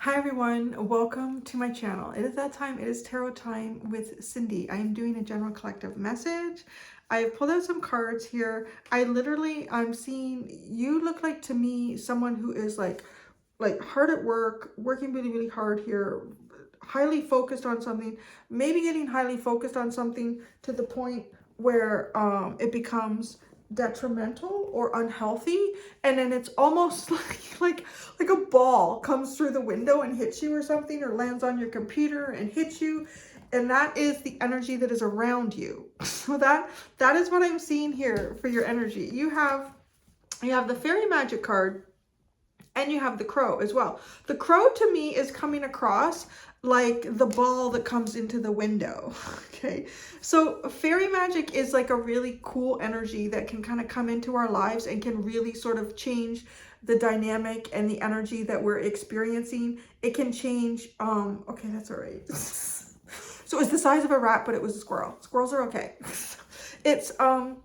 Hi everyone, welcome to my channel. It is that time, it is tarot time with Cindy. I am doing a general collective message. I've pulled out some cards here. I'm seeing, you look like to me someone who is like hard at work, working really, really hard here, highly focused on something, maybe getting highly focused on something to the point where it becomes detrimental or unhealthy, and then it's almost like a ball comes through the window and hits you or something, or lands on your computer and hits you, and that is the energy that is around you. So that is what I'm seeing here for your energy. You have the fairy magic card, and you have the crow as well. The crow to me is coming across like the ball that comes into the window. Okay, so fairy magic is like a really cool energy that can kind of come into our lives and can really sort of change the dynamic and the energy that we're experiencing. It can change, okay, that's all right. So it's the size of a rat, but it was a squirrel. Squirrels are okay. It's a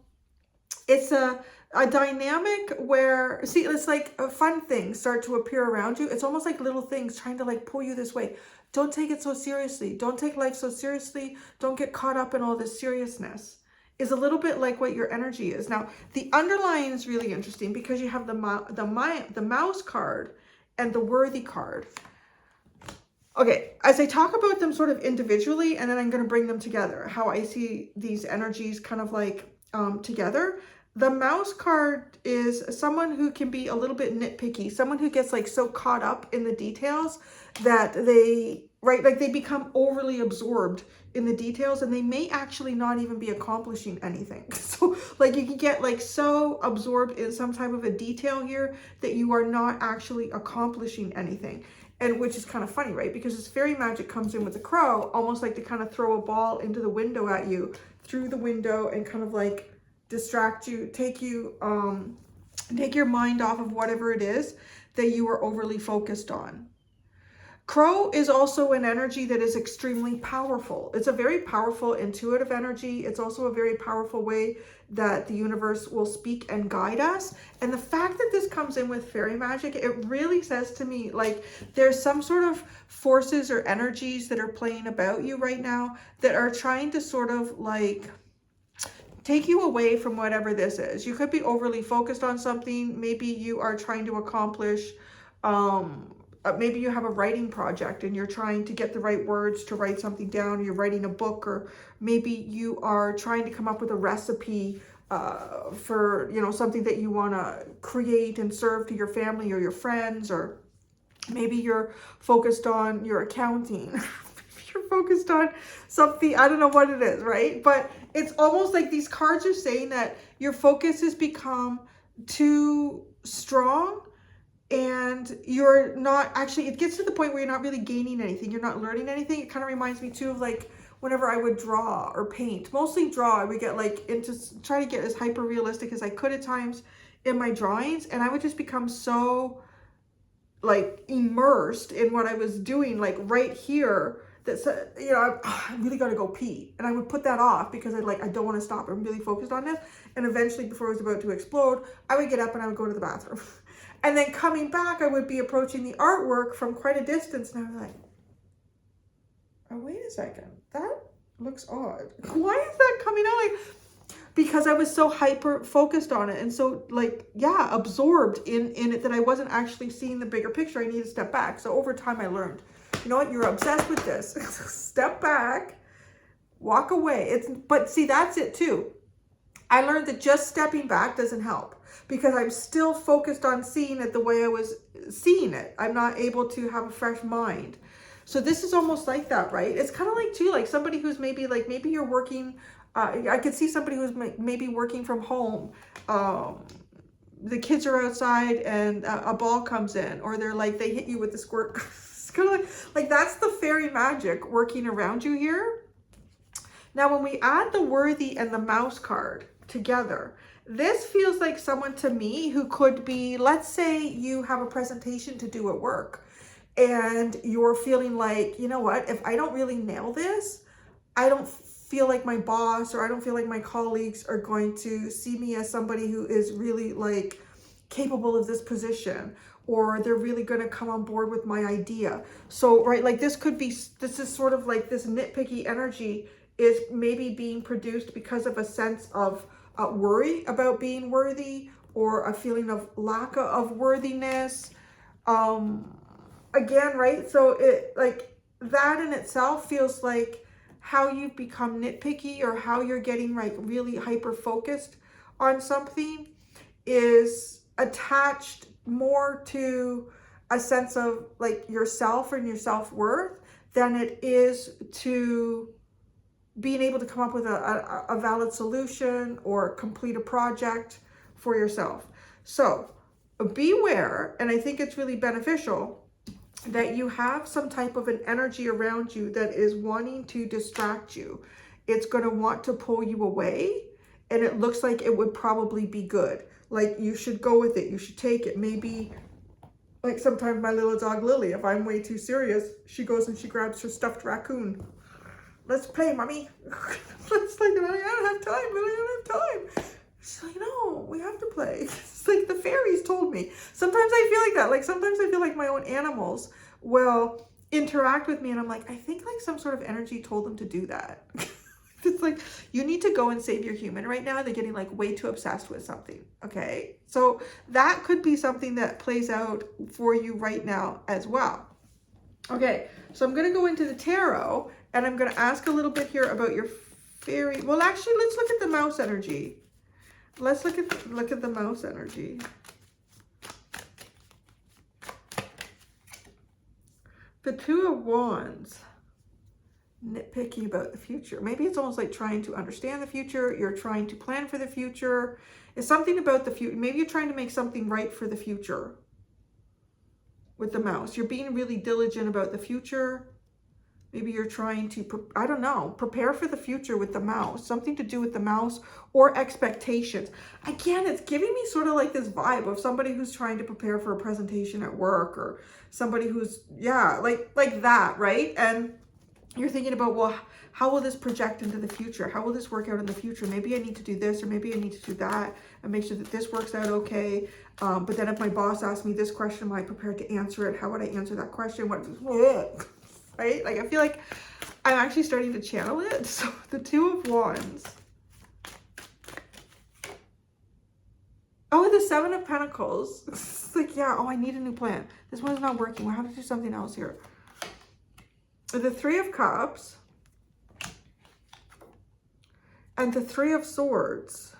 dynamic where, see, it's like fun things start to appear around you. It's almost like little things trying to like pull you this way. Don't take it so seriously. Don't take life so seriously. Don't get caught up in all this seriousness. Is a little bit like what your energy is. Now, the underlying is really interesting because you have the mouse card and the worthy card. Okay, as I talk about them sort of individually, and then I'm going to bring them together, how I see these energies kind of like together. The mouse card is someone who can be a little bit nitpicky, someone who gets like so caught up in the details that they, right, like they become overly absorbed in the details, and they may actually not even be accomplishing anything. So like you can get like so absorbed in some type of a detail here that you are not actually accomplishing anything. And which is kind of funny, right? Because this fairy magic comes in with the crow, almost like to kind of throw a ball into the window at you, through the window, and kind of like distract you, take your mind off of whatever it is that you are overly focused on. Crow is also an energy that is extremely powerful. It's a very powerful intuitive energy. It's also a very powerful way that the universe will speak and guide us. And the fact that this comes in with fairy magic, it really says to me like there's some sort of forces or energies that are playing about you right now that are trying to sort of like take you away from whatever this is. You could be overly focused on something. Maybe you are trying to accomplish, maybe you have a writing project and you're trying to get the right words to write something down. You're writing a book, or maybe you are trying to come up with a recipe for, you know, something that you want to create and serve to your family or your friends, or maybe you're focused on your accounting. You're focused on something, I don't know what it is, right? But it's almost like these cards are saying that your focus has become too strong, and you're not actually, it gets to the point where you're not really gaining anything. You're not learning anything. It kind of reminds me too of like whenever I would draw or paint, mostly draw, I would get like into, try to get as hyper realistic as I could at times in my drawings. And I would just become so like immersed in what I was doing, like right here, that said, you know, I really got to go pee, and I would put that off because I don't want to stop. I'm really focused on this, and eventually, before I was about to explode, I would get up and I would go to the bathroom, and then coming back, I would be approaching the artwork from quite a distance, and I was like, oh, wait a second, that looks odd. Why is that coming out? Like, because I was so hyper focused on it and so like, yeah, absorbed in it that I wasn't actually seeing the bigger picture. I needed to step back. So over time I learned, you know what, you're obsessed with this. Step back, walk away. But see, that's it too. I learned that just stepping back doesn't help because I'm still focused on seeing it the way I was seeing it. I'm not able to have a fresh mind. So this is almost like that, right? It's kind of like too, like somebody who's maybe you're working, I could see somebody who's maybe working from home. The kids are outside and a ball comes in, or they're like, they hit you with the squirt. It's kind of like that's the fairy magic working around you here. Now, when we add the worthy and the mouse card together, this feels like someone to me who could be, let's say you have a presentation to do at work and you're feeling like, you know what, if I don't really nail this, I don't feel like my boss or I don't feel like my colleagues are going to see me as somebody who is really like capable of this position, or they're really going to come on board with my idea. So, right, like this is sort of like this nitpicky energy is maybe being produced because of a sense of worry about being worthy, or a feeling of lack of worthiness. Again, right? So it, like, that in itself feels like how you've become nitpicky, or how you're getting like really hyper focused on something, is attached more to a sense of like yourself and your self-worth than it is to being able to come up with a valid solution or complete a project for yourself. So beware, and I think it's really beneficial that you have some type of an energy around you that is wanting to distract you. It's going to want to pull you away, and it looks like it would probably be good. Like you should go with it. You should take it. Maybe like sometimes my little dog Lily, if I'm way too serious, she goes and she grabs her stuffed raccoon. Let's play, mommy. It's like, I don't have time, Lily, I don't have time. She's like, no, we have to play. It's like the fairies told me. Sometimes I feel like that. Like sometimes I feel like my own animals will interact with me, and I'm like, I think like some sort of energy told them to do that. It's like, you need to go and save your human right now. They're getting like way too obsessed with something. Okay. So that could be something that plays out for you right now as well. Okay. So I'm going to go into the tarot, and I'm going to ask a little bit here about your fairy. Well, actually, let's look at the mouse energy. Let's look at the mouse energy. The Two of Wands. Nitpicky about the future. Maybe it's almost like trying to understand the future. You're trying to plan for the future. It's something about the future. Maybe you're trying to make something right for the future with the mouse. You're being really diligent about the future. Maybe you're trying to, I don't know, prepare for the future with the mouse. Something to do with the mouse or expectations. Again, it's giving me sort of like this vibe of somebody who's trying to prepare for a presentation at work, or somebody who's, yeah, like that, right? And you're thinking about, well, how will this project into the future? How will this work out in the future? Maybe I need to do this, or maybe I need to do that, and make sure that this works out okay. But then if my boss asks me this question, am I prepared to answer it? How would I answer that question? What, right? Like, I feel like I'm actually starting to channel it. So the Two of Wands. Oh, the Seven of Pentacles. It's like, yeah, oh, I need a new plan. This one's not working. We'll have to do something else here. The Three of Cups. And the Three of Swords.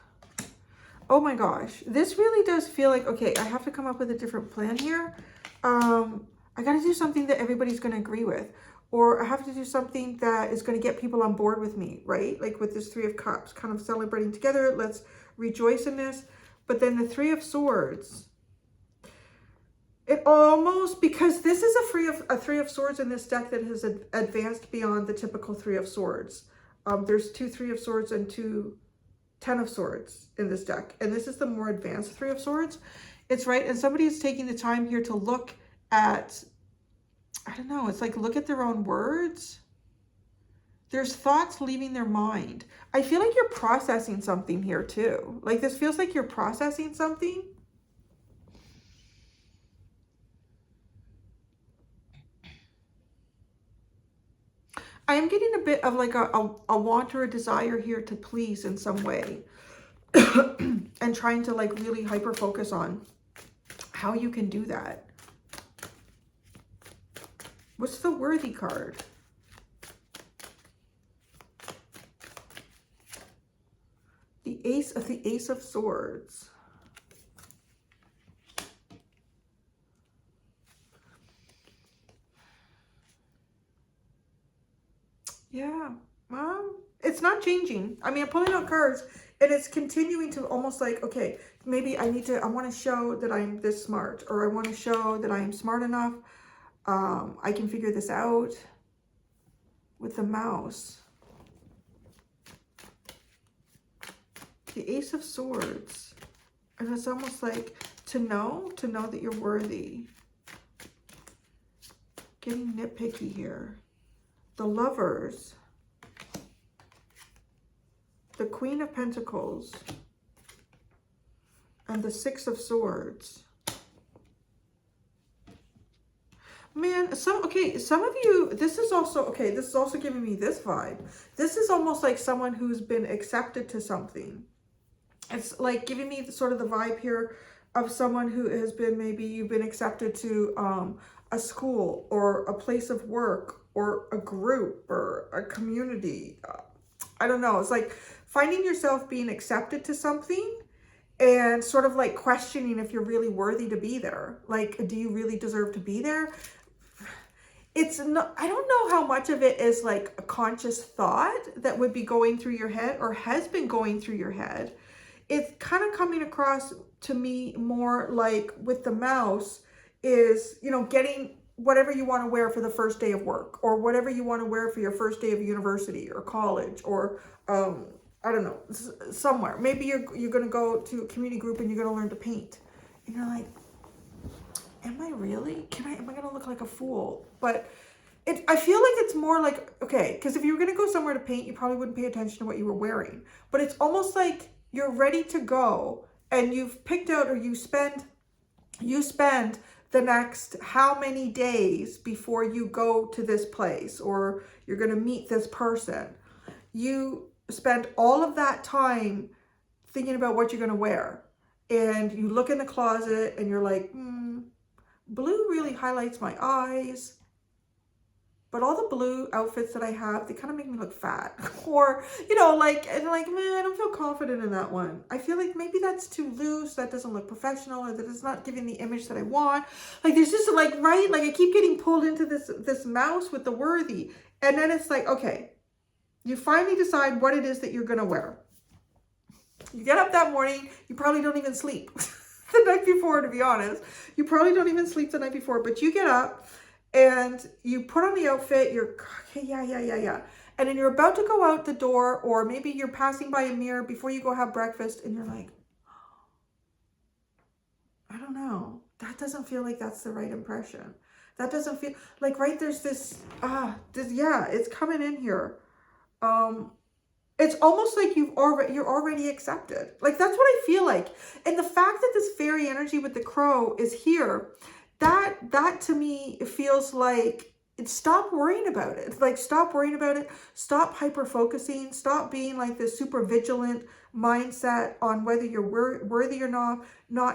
Oh my gosh. This really does feel like, okay, I have to come up with a different plan here. I got to do something that everybody's going to agree with. Or I have to do something that is going to get people on board with me, right? Like with this Three of Cups, kind of celebrating together. Let's rejoice in this. But then the Three of Swords. It almost, because this is a Three of Swords in this deck that has advanced beyond the typical Three of Swords. There's two Three of Swords and two Ten of Swords in this deck. And this is the more advanced Three of Swords. It's right. And somebody is taking the time here to look at, I don't know, it's like look at their own words. There's thoughts leaving their mind. I feel like you're processing something here too. Like this feels like you're processing something. I am getting a bit of like a want or a desire here to please in some way. And trying to like really hyper focus on how you can do that. What's the Worthy card? The Ace of Swords. Yeah, it's not changing. I mean, I'm pulling out cards and it's continuing to almost like, okay, maybe I want to show that I'm this smart, or I want to show that I am smart enough. I can figure this out with the mouse. The Ace of Swords. And it's almost like to know that you're worthy. Getting nitpicky here. The Lovers. The Queen of Pentacles. And the Six of Swords. Man, some of you, this is also okay, this is also giving me this vibe. This is almost like someone who's been accepted to something. It's like giving me sort of the vibe here of someone who has been, maybe you've been accepted to a school or a place of work or a group or a community. I don't know. It's like finding yourself being accepted to something and sort of like questioning if you're really worthy to be there. Like, do you really deserve to be there? It's not, I don't know how much of it is like a conscious thought that would be going through your head or has been going through your head. It's kind of coming across to me more like with the mouse is, you know, getting whatever you want to wear for the first day of work, or whatever you want to wear for your first day of university or college, or I don't know, somewhere. Maybe you're going to go to a community group and you're going to learn to paint. And you're like, am I really? Am I going to look like a fool? But I feel like it's more like, okay, because if you were going to go somewhere to paint, you probably wouldn't pay attention to what you were wearing. But it's almost like you're ready to go and you've picked out, or you spend the next how many days before you go to this place, or you're going to meet this person. You spend all of that time thinking about what you're going to wear. And you look in the closet and you're like, blue really highlights my eyes. But all the blue outfits that I have, they kind of make me look fat. Or, you know, like, and like, man, I don't feel confident in that one. I feel like maybe that's too loose. That doesn't look professional, or that it's not giving the image that I want. Like, there's just like, right? Like, I keep getting pulled into this mouse with the worthy. And then it's like, okay, you finally decide what it is that you're going to wear. You get up that morning, you probably don't even sleep the night before, to be honest. You probably don't even sleep the night before, but you get up and you put on the outfit, you're, okay, yeah. And then you're about to go out the door, or maybe you're passing by a mirror before you go have breakfast, and you're like, I don't know. That doesn't feel like that's the right impression. That doesn't feel like, right, there's this, yeah, it's coming in here. It's almost like you're already accepted. Like, that's what I feel like. And the fact that this fairy energy with the crow is here, that to me feels like, stop worrying about it. Like, stop worrying about it. Stop hyper focusing. Stop being like this super vigilant mindset on whether you're worthy or not.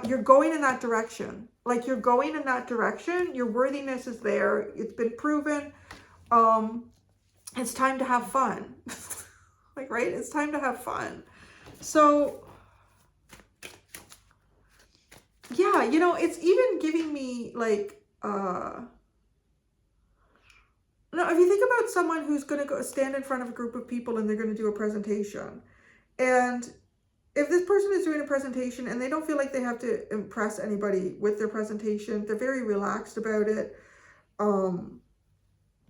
You're going in that direction. Like, you're going in that direction. Your worthiness is there. It's been proven. It's time to have fun. Like, right? It's time to have fun. So, yeah, you know, it's even giving me like, no, if you think about someone who's going to go stand in front of a group of people and they're going to do a presentation, and if this person is doing a presentation and they don't feel like they have to impress anybody with their presentation, they're very relaxed about it.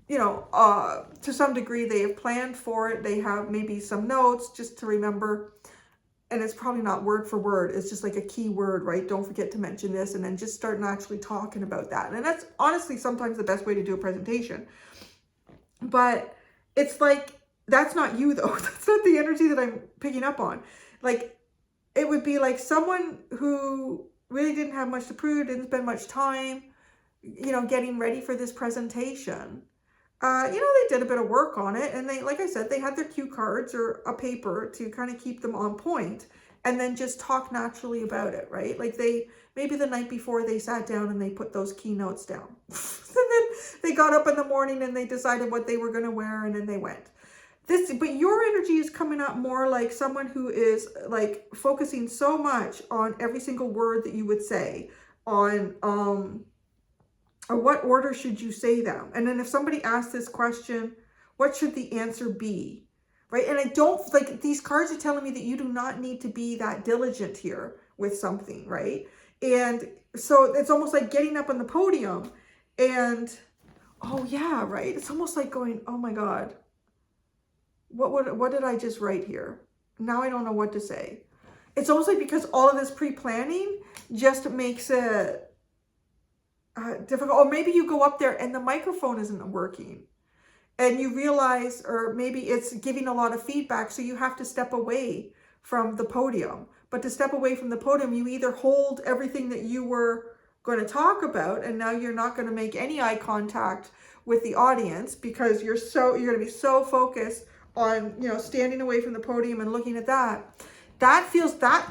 You know, to some degree, they have planned for it. They have maybe some notes just to remember. And it's probably not word for word. It's just like a key word, right? Don't forget to mention this, and then just start actually talking about that. And that's honestly sometimes the best way to do a presentation. But it's like, that's not you though. That's not the energy that I'm picking up on. Like, it would be like someone who really didn't have much to prove, didn't spend much time, you know, getting ready for this presentation. You know, they did a bit of work on it, and they, like I said, they had their cue cards or a paper to kind of keep them on point, and then just talk naturally about it, right? Like, maybe the night before they sat down and they put those keynotes down. And then they got up in the morning and they decided what they were going to wear, and then they went. But your energy is coming up more like someone who is like focusing so much on every single word that you would say, on or what order should you say them? And then if somebody asks this question, what should the answer be? Right? And I don't, like, these cards are telling me that you do not need to be that diligent here with something, right? And so it's almost like getting up on the podium and, oh yeah, right? It's almost like going, oh my God, what did I just write here? Now I don't know what to say. It's almost like, because all of this pre-planning just makes it difficult. Or maybe you go up there and the microphone isn't working, and you realize, or maybe it's giving a lot of feedback, so you have to step away from the podium. But to step away from the podium, you either hold everything that you were going to talk about, and now you're not going to make any eye contact with the audience because you're going to be so focused on, you know, standing away from the podium and looking at that. That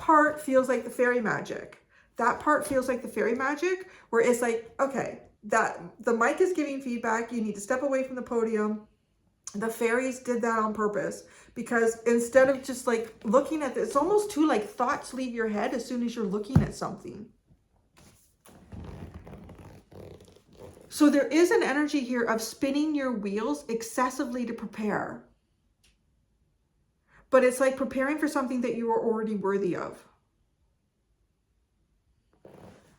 part feels like the fairy magic. That part feels like the fairy magic, where it's like, okay, that the mic is giving feedback. You need to step away from the podium. The fairies did that on purpose, because instead of just like looking at this, it's almost too like thoughts leave your head as soon as you're looking at something. So there is an energy here of spinning your wheels excessively to prepare. But it's like preparing for something that you are already worthy of.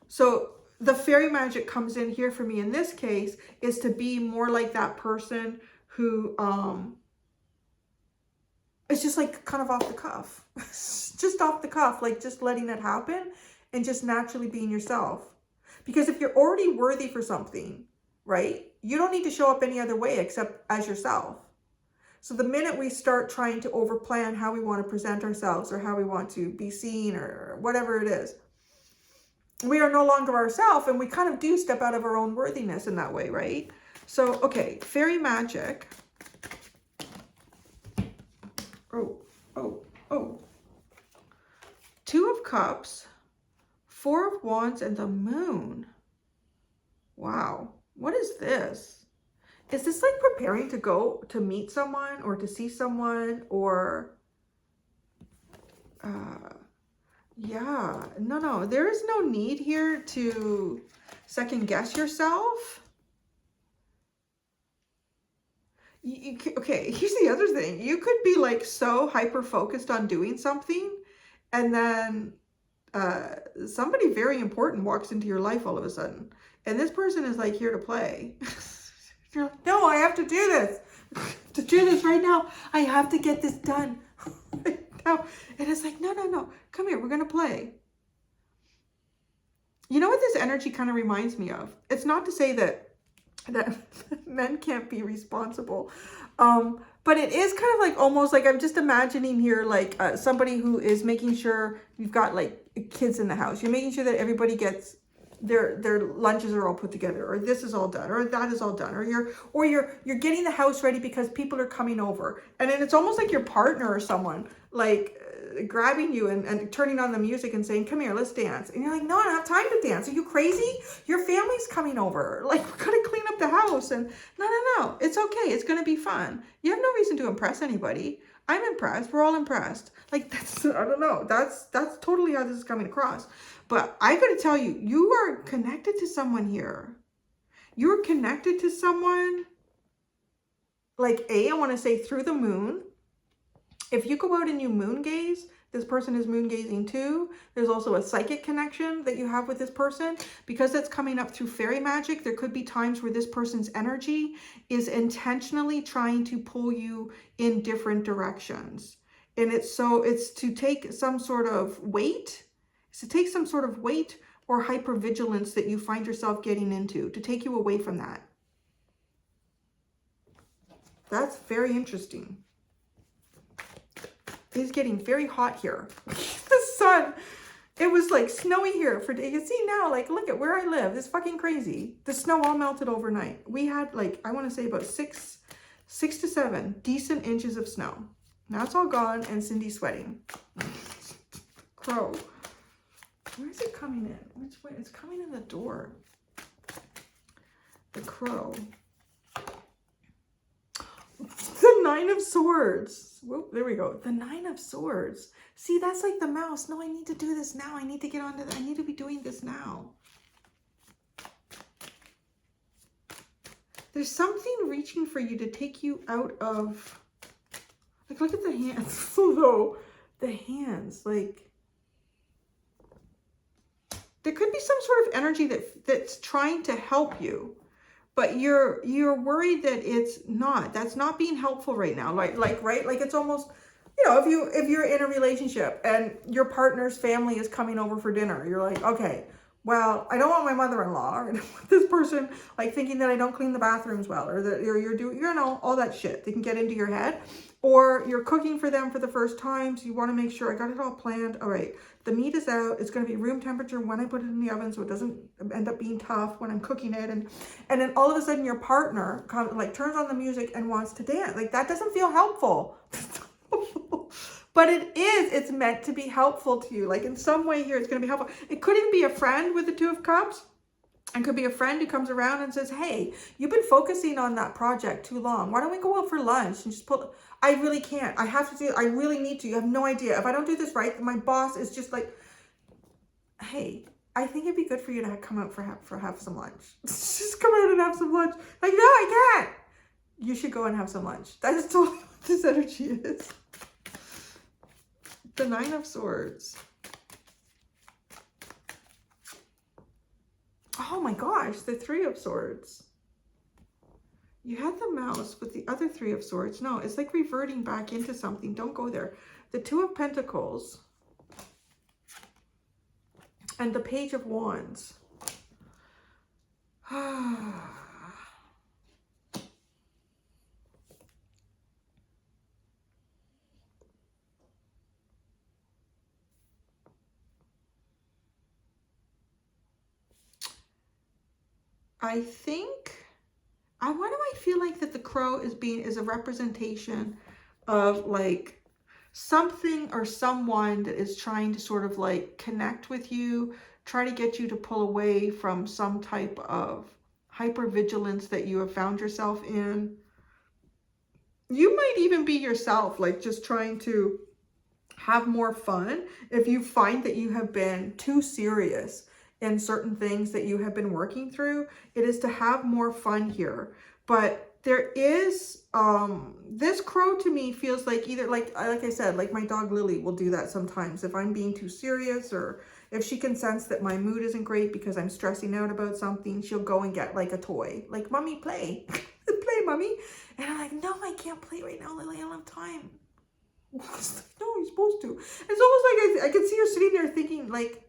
So the fairy magic comes in here for me in this case is to be more like that person who it's just like kind of off the cuff. Just off the cuff, like just letting it happen and just naturally being yourself. Because if you're already worthy for something, right, you don't need to show up any other way except as yourself. So the minute we start trying to overplan how we want to present ourselves or how we want to be seen or whatever it is, we are no longer ourselves, and we kind of do step out of our own worthiness in that way, right? So, okay, fairy magic. Oh. 2 of Cups, 4 of Wands, and the Moon. Wow, what is this? Is this like preparing to go to meet someone or to see someone or, yeah, no, there is no need here to second guess yourself. Okay, here's the other thing. You could be like so hyper focused on doing something, and then somebody very important walks into your life all of a sudden, and this person is like here to play. You're like, no, I have to do this. To do this right now. I have to get this done right now. And it's like, no, come here, we're gonna play. You know what this energy kind of reminds me of? It's not to say that men can't be responsible, but it is kind of like almost like I'm just imagining here like somebody who is making sure you've got like kids in the house. You're making sure that everybody gets their lunches are all put together, or this is all done, or that is all done, or you're getting the house ready because people are coming over, and then it's almost like your partner or someone like grabbing you and turning on the music and saying, come here, let's dance. And you're like, no, I don't have time to dance. Are you crazy? Your family's coming over. Like, we're gonna clean up the house. And no, it's okay. It's gonna be fun. You have no reason to impress anybody. I'm impressed. We're all impressed. Like, that's, I don't know. That's totally how this is coming across. But I gotta tell you, you are connected to someone here. You're connected to someone, like, I want to say through the moon. If you go out and you moon gaze, this person is moon gazing too. There's also a psychic connection that you have with this person. Because that's coming up through fairy magic, there could be times where this person's energy is intentionally trying to pull you in different directions. And it's to take some sort of weight. It's to take some sort of weight or hypervigilance that you find yourself getting into, to take you away from that. That's very interesting. It's getting very hot here. The sun, it was like snowy here for days. You can see now, like, look at where I live. It's fucking crazy. The snow all melted overnight. We had like, I want to say about six to 7 decent inches of snow. Now it's all gone and Cindy's sweating. Crow. Where is it coming in? Which way? It's coming in the door. The crow. The 9 of Swords. Whoop, there we go. The 9 of Swords. See, that's like the mouse. No, I need to do this now. I need to get on to that. I need to be doing this now. There's something reaching for you to take you out of... Like, look at the hands. Though, the hands, like... There could be some sort of energy that's trying to help you, but you're worried that it's not. That's not being helpful right now. Right? Like it's almost, you know, if you're in a relationship and your partner's family is coming over for dinner, you're like, okay, well, I don't want my mother-in-law, or I don't want this person like thinking that I don't clean the bathrooms well, or that you're doing, you know, all that shit. They can get into your head. Or you're cooking for them for the first time, so you want to make sure I got it all planned. All right, the meat is out. It's going to be room temperature when I put it in the oven, so it doesn't end up being tough when I'm cooking it. And then all of a sudden your partner like turns on the music and wants to dance. Like, that doesn't feel helpful. But it's meant to be helpful to you. Like, in some way here, it's going to be helpful. It could even be a friend with the Two of Cups. And could be a friend who comes around and says, hey, you've been focusing on that project too long. Why don't we go out for lunch and just pull? I really can't. I have to do, I really need to. You have no idea. If I don't do this right, my boss is just like, hey, I think it'd be good for you to come out for have some lunch. Just come out and have some lunch. Like, no, I can't. You should go and have some lunch. That is totally what this energy is. The Nine of Swords. Oh my gosh, the Three of Swords. You had the mouse with the other Three of Swords. No, it's like reverting back into something. Don't go there. The Two of Pentacles. And the Page of Wands. I think, why do I feel like that the crow is a representation of like something or someone that is trying to sort of like connect with you, try to get you to pull away from some type of hypervigilance that you have found yourself in. You might even be yourself, like just trying to have more fun if you find that you have been too serious in certain things that you have been working through. It is to have more fun here. But there is, this crow to me feels like either, like I said, like my dog Lily will do that sometimes. If I'm being too serious, or if she can sense that my mood isn't great because I'm stressing out about something, she'll go and get like a toy. Like, mommy, play. Play, mommy. And I'm like, no, I can't play right now, Lily. I don't have time. No, you're supposed to. It's almost like I can see her sitting there thinking like,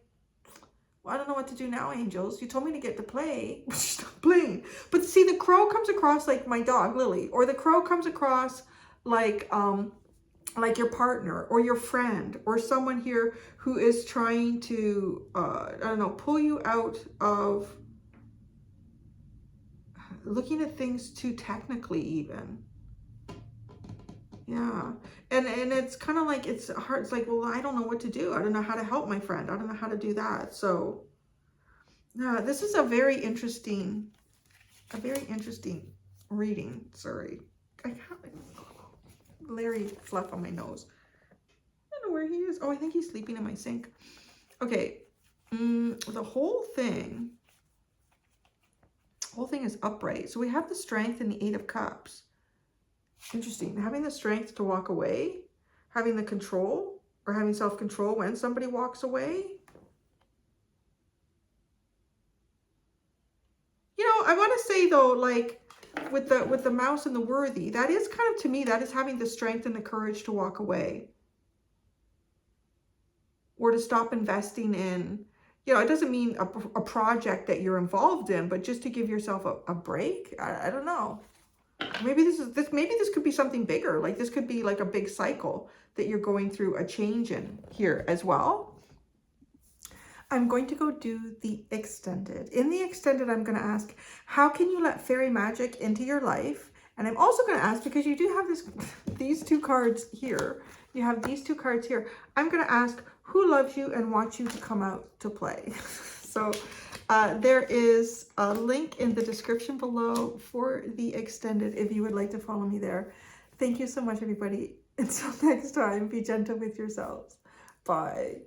well, I don't know what to do now, angels. You told me to get to play. She's not playing. But see, the crow comes across like my dog, Lily. Or the crow comes across like your partner or your friend or someone here who is trying to, I don't know, pull you out of looking at things too technically even. Yeah. And it's kind of like, it's hard. It's like, well, I don't know what to do. I don't know how to help my friend. I don't know how to do that. So yeah, this is a very interesting reading. Sorry. I have Larry fluff on my nose. I don't know where he is. Oh, I think he's sleeping in my sink. Okay. The whole thing is upright. So we have the Strength and the Eight of Cups. Interesting. Having the strength to walk away, having the control or having self-control when somebody walks away. You know, I want to say though, like with the mouse and the worthy, that is kind of, to me, that is having the strength and the courage to walk away. Or to stop investing in, you know, it doesn't mean a project that you're involved in, but just to give yourself a break. I don't know. Maybe this could be something bigger. Like this could be like a big cycle that you're going through a change in here as well. I'm going to go do the extended. In the extended, I'm going to ask, how can you let fairy magic into your life? And I'm also going to ask, because you do have these two cards here. You have these two cards here. I'm going to ask, who loves you and wants you to come out to play? So there is a link in the description below for the extended if you would like to follow me there. Thank you so much, everybody. Until next time, be gentle with yourselves. Bye.